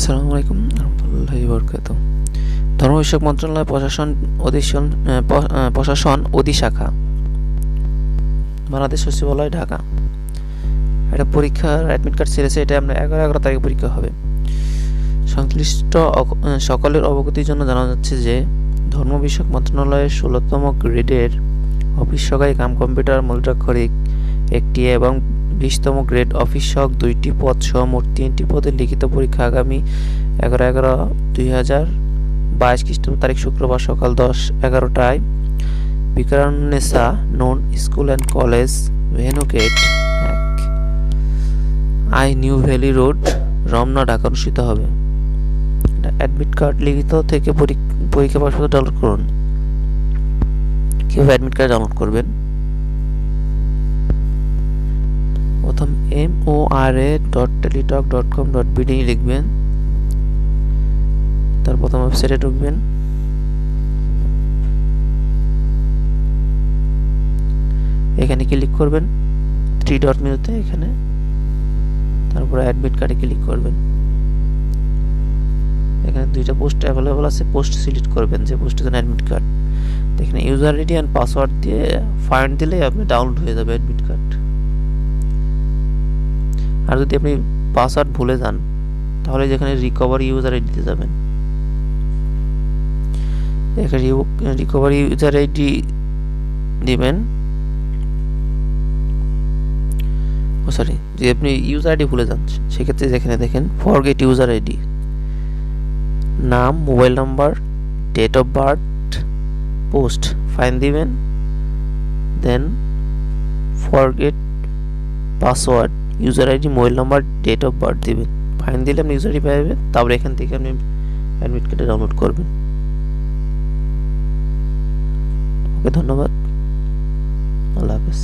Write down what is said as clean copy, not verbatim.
আসসালামু আলাইকুম রহমতুল্লাহি বরকাতুহু। ধর্ম বিষয়ক মন্ত্রণালয় প্রশাসন অধিশাখা, বাংলাদেশ সচিবালয়, ঢাকা। এটা পরীক্ষার অ্যাডমিট কার্ড ছেড়েছে। এটা আমরা 11 তারিখে পরীক্ষা হবে। সংশ্লিষ্ট সকলের অবগতির জন্য জানা যাচ্ছে যে ধর্ম বিষয়ক মন্ত্রণালয়ের 16তম গ্রেডের অফিস সহকারী কাম কম্পিউটার মূলাক্ষরিক একটি এবং 20তম গ্রেড অফিস সহক 2টি পদ সহ মোট 3টি পদের লিখিত পরীক্ষা আগামী 11/11/2022 খ্রিস্টাব্দ তারিখ শুক্রবার সকাল 10:11টায় Viqarunnisa Noon school and college, venue gate 1, new valley road, Ramna, Dhaka অনুষ্ঠিত হবে। অ্যাডমিট কার্ড লিখিত থেকে পরীক্ষা পাসপত্র ডাউনলোড করুন। কীভাবে অ্যাডমিট কার্ড ডাউনলোড করবেন? প্রথম mora.teletalk.com.bd লিখবেন, তার প্রথম ওয়েবসাইটে ঢুকবেন। এখানে ক্লিক করবেন 3 ডট মেনুতে, এখানে তারপরে অ্যাডমিট কার্ডে ক্লিক করবেন। এখানে 2টা পোস্ট অ্যাভেলেবল আছে, পোস্ট সিলেক্ট করবেন যে পোস্টের জন্য অ্যাডমিট কার্ড। এখানে ইউজার আইডি অ্যান্ড পাসওয়ার্ড দিয়ে ফাইন্ড দিলেই আপনি ডাউনলোড হয়ে যাবে অ্যাডমিট কার্ড। আর যদি আপনি পাসওয়ার্ড ভুলে যান তাহলে যেখানে রিকভারি ইউজার আইডি দিতে যাবেন। এখানে রিকভারি ইউজার আইডি দিবেন। যে আপনি ইউজার আইডি ভুলে যান সেক্ষেত্রে যেখানে দেখেন ফরগেট ইউজার আইডি, নাম, mobile number, date of birth, post fine দিবেন। Then forget password, user ID, mobile number, date of birth দিবেন। ফাইন দিলে আপনি ইউজার আইডি পাবেন। তারপরে এখান থেকে আপনি অ্যাডমিট কার্ডে ডাউনলোড করবেন। ওকে, ধন্যবাদ, আল্লাহ হাফেজ।